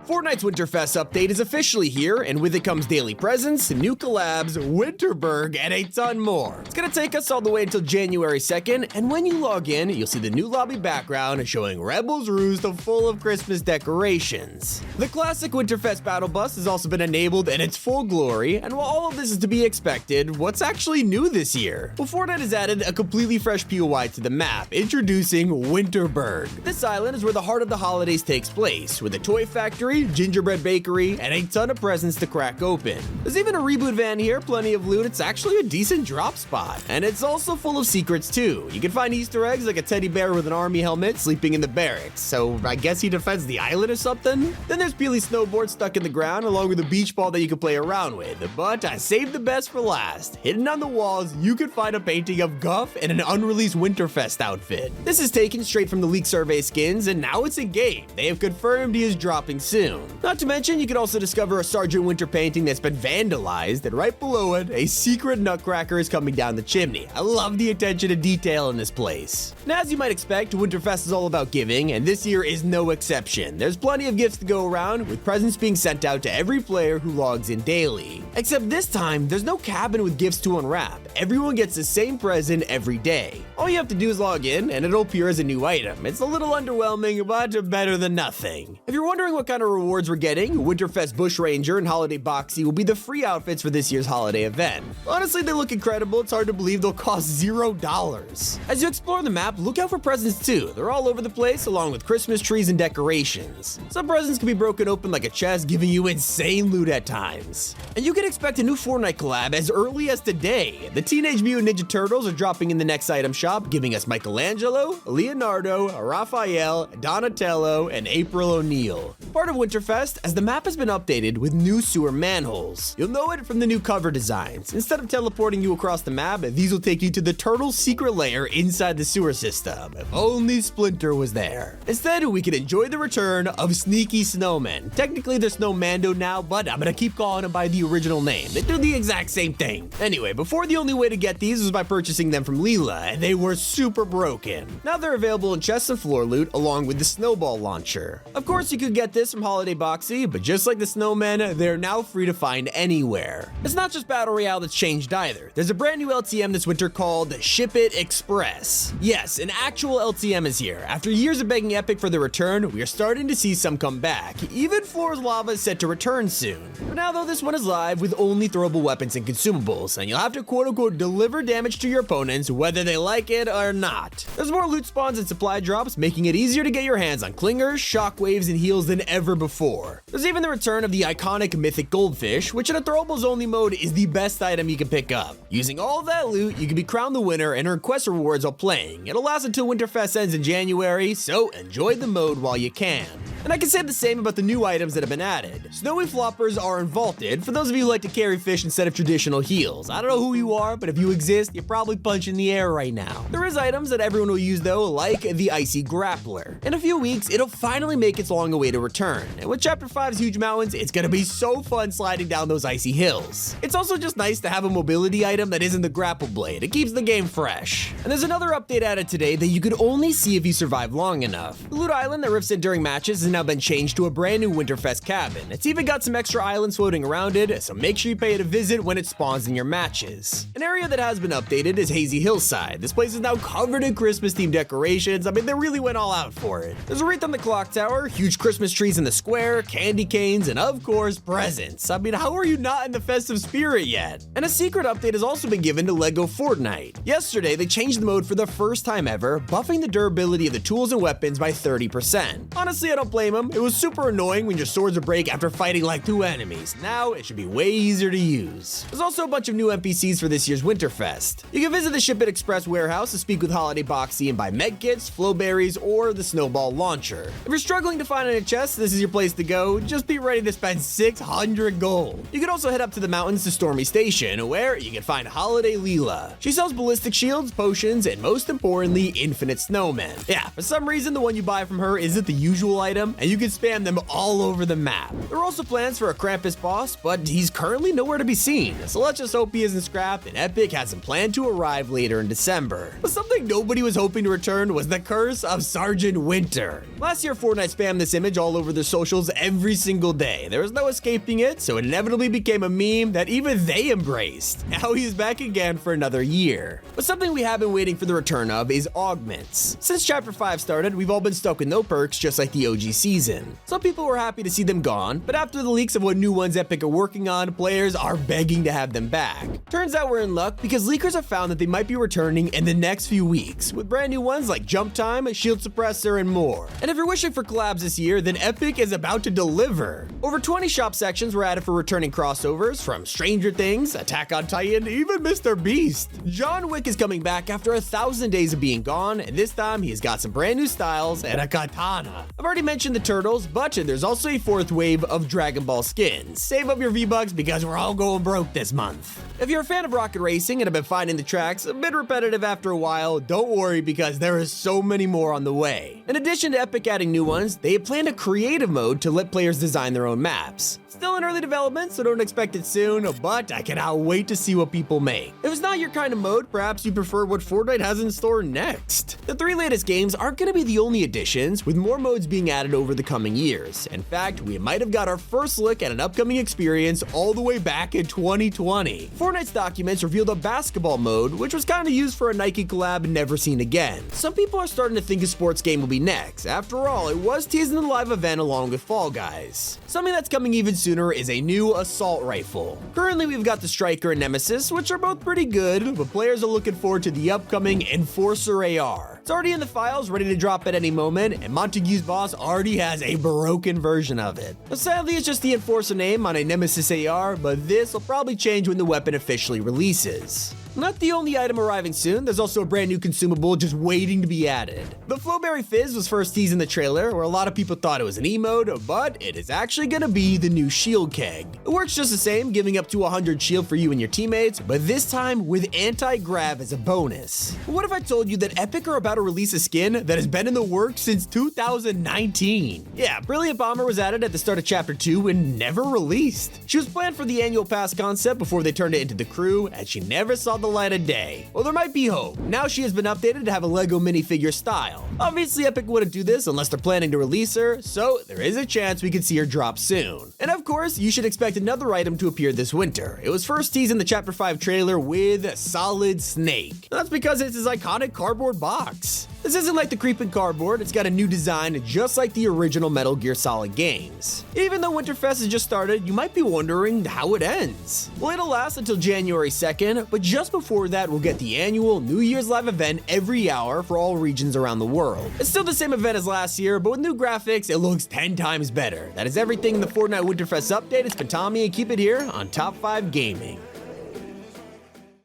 Fortnite's Winterfest update is officially here, and with it comes daily presents, new collabs, Winterberg, and a ton more. It's gonna take us all the way until January 2nd, and when you log in, you'll see the new lobby background showing Rebel's Roost full of Christmas decorations. The classic Winterfest battle bus has also been enabled in its full glory, and while all of this is to be expected, what's actually new this year? Well, Fortnite has added a completely fresh POI to the map, introducing Winterberg. This island is where the heart of the holidays takes place, with a toy factory, gingerbread bakery, and a ton of presents to crack open. There's even a reboot van here, plenty of loot. It's actually a decent drop spot, and it's also full of secrets too. You can find Easter eggs like a teddy bear with an army helmet sleeping in the barracks, so I guess he defends the island or something? Then there's Peely's snowboard stuck in the ground along with a beach ball that you can play around with, but I saved the best for last. Hidden on the walls, you can find a painting of Guff in an unreleased Winterfest outfit. This is taken straight from the leaked survey skins, and now it's in game. They have confirmed he is dropping soon. Not to mention, you can also discover a Sergeant Winter painting that's been vandalized, and right below it, a secret nutcracker is coming down the chimney. I love the attention to detail in this place. Now, as you might expect, Winterfest is all about giving, and this year is no exception. There's plenty of gifts to go around, with presents being sent out to every player who logs in daily. Except this time, there's no cabin with gifts to unwrap. Everyone gets the same present every day. All you have to do is log in, and it'll appear as a new item. It's a little underwhelming, but better than nothing. If you're wondering what kind of rewards we're getting, Winterfest Bushranger and Holiday Boxy will be the free outfits for this year's holiday event. Honestly, they look incredible. It's hard to believe they'll cost $0. As you explore the map, look out for presents too. They're all over the place, along with Christmas trees and decorations. Some presents can be broken open like a chest, giving you insane loot at times. And you can expect a new Fortnite collab as early as today. The Teenage Mutant Ninja Turtles are dropping in the next item shop, giving us Michelangelo, Leonardo, Raphael, Donatello, and April O'Neil. Part of Winterfest, as the map has been updated with new sewer manholes. You'll know it from the new cover designs. Instead of teleporting you across the map, these will take you to the turtle's secret lair inside the sewer system. If only Splinter was there. Instead, we can enjoy the return of Sneaky Snowmen. Technically, they're Snowmando now, but I'm gonna keep calling them by the original name. They do the exact same thing. Anyway, before the only way to get these was by purchasing them from Leela, and they were super broken. Now they're available in chests and floor loot, along with the Snowball launcher. Of course, you could get this from Holiday Boxy, but just like the snowmen, they're now free to find anywhere. It's not just Battle Royale that's changed either. There's a brand new LTM this winter called Shipit Express. Yes, an actual LTM is here. After years of begging Epic for the return, we are starting to see some come back. Even Floor's Lava is set to return soon. For now though, this one is live with only throwable weapons and consumables, and you'll have to quote-unquote deliver damage to your opponents whether they like it or not. There's more loot spawns and supply drops, making it easier to get your hands on clingers, shockwaves, and heals than ever before. There's even the return of the iconic mythic goldfish, which in a throwables only mode is the best item you can pick up. Using all of that loot, you can be crowned the winner and earn quest rewards while playing. It'll last until Winterfest ends in January, so enjoy the mode while you can. And I can say the same about the new items that have been added. Snowy floppers are in vaulted for those of you who like to carry fish instead of traditional heals. I don't know who you are, but if you exist, you're probably punching the air right now. There is items that everyone will use though, like the icy grappler. In a few weeks, it'll finally make its long-awaited return. And with Chapter 5's huge mountains, it's gonna be so fun sliding down those icy hills. It's also just nice to have a mobility item that isn't the grapple blade. It keeps the game fresh. And there's another update added today that you could only see if you survive long enough. The loot island that rifts in during matches has now been changed to a brand new Winterfest cabin. It's even got some extra islands floating around it, so make sure you pay it a visit when it spawns in your matches. An area that has been updated is Hazy Hillside. This place is now covered in Christmas themed decorations. I mean, they really went all out for it. There's a wreath on the clock tower, huge Christmas trees in the square, candy canes, and of course, presents. I mean, how are you not in the festive spirit yet? And a secret update has also been given to LEGO Fortnite. Yesterday, they changed the mode for the first time ever, buffing the durability of the tools and weapons by 30%. Honestly, I don't blame them. It was super annoying when your swords would break after fighting like 2 enemies. Now, it should be way easier to use. There's also a bunch of new NPCs for this year's Winterfest. You can visit the Shipit Express warehouse to speak with Holiday Boxy and buy medkits, flowberries, or the Snowball launcher. If you're struggling to find any chests, this is your place to go. Just be ready to spend 600 gold. You can also head up to the mountains to Stormy Station, where you can find Holiday Leela. She sells ballistic shields, potions, and most importantly, infinite snowmen. Yeah, for some reason, the one you buy from her isn't the usual item, them, and you can spam them all over the map. There are also plans for a Krampus boss, but he's currently nowhere to be seen, so let's just hope he isn't scrapped and Epic has him planned to arrive later in December. But something nobody was hoping to return was the curse of Sergeant Winter. Last year, Fortnite spammed this image all over their socials every single day. There was no escaping it, so it inevitably became a meme that even they embraced. Now he's back again for another year. But something we have been waiting for the return of is Augments. Since Chapter 5 started, we've all been stuck with no perks just like the OG season. Some people were happy to see them gone, but after the leaks of what new ones Epic are working on, players are begging to have them back. Turns out we're in luck because leakers have found that they might be returning in the next few weeks, with brand new ones like Jump Time, Shield Suppressor, and more. And if you're wishing for collabs this year, then Epic is about to deliver. Over 20 shop sections were added for returning crossovers from Stranger Things, Attack on Titan, even Mr. Beast. John Wick is coming back after 1,000 days of being gone, and this time he's got some brand new styles and a katana. I've already mentioned the turtles, but there's also a fourth wave of Dragon Ball skins. Save up your V-Bucks because we're all going broke this month. If you're a fan of rocket racing and have been finding the tracks a bit repetitive after a while, don't worry because there is so many more on the way. In addition to Epic adding new ones, they have planned a creative mode to let players design their own maps. Still in early development, so don't expect it soon, but I cannot wait to see what people make. If it's not your kind of mode, perhaps you prefer what Fortnite has in store next. The 3 latest games aren't going to be the only additions, with more modes being added over the coming years. In fact, we might have got our first look at an upcoming experience all the way back in 2020. Fortnite's documents revealed a basketball mode, which was kind of used for a Nike collab never seen again. Some people are starting to think a sports game will be next. After all, it was teased in the live event along with Fall Guys. Something that's coming even sooner is a new assault rifle. Currently, we've got the Striker and Nemesis, which are both pretty good, but players are looking forward to the upcoming Enforcer AR. It's already in the files, ready to drop at any moment, and Montague's boss already has a broken version of it. But sadly, it's just the Enforcer name on a Nemesis AR, but this will probably change when the weapon officially releases. Not the only item arriving soon, there's also a brand new consumable just waiting to be added. The Flowberry Fizz was first teased in the trailer, where a lot of people thought it was an emote, but it is actually gonna be the new shield keg. It works just the same, giving up to 100 shield for you and your teammates, but this time with anti-grav as a bonus. What if I told you that Epic are about to release a skin that has been in the works since 2019? Yeah, Brilliant Bomber was added at the start of Chapter 2 and never released. She was planned for the annual pass concept before they turned it into the crew, and she never saw the light of day. Well, there might be hope. Now she has been updated to have a Lego minifigure style. Obviously, Epic wouldn't do this unless they're planning to release her, so there is a chance we could see her drop soon. And of course, you should expect another item to appear this winter. It was first teased in the Chapter 5 trailer with Solid Snake. That's because it's his iconic cardboard box. This isn't like the creeping cardboard, it's got a new design just like the original Metal Gear Solid games. Even though Winterfest has just started, you might be wondering how it ends. Well, it'll last until January 2nd, but just before that, we'll get the annual New Year's live event every hour for all regions around the world. It's still the same event as last year, but with new graphics, it looks 10 times better. That is everything in the Fortnite Winterfest update. It's been Tommy, and keep it here on Top 5 Gaming.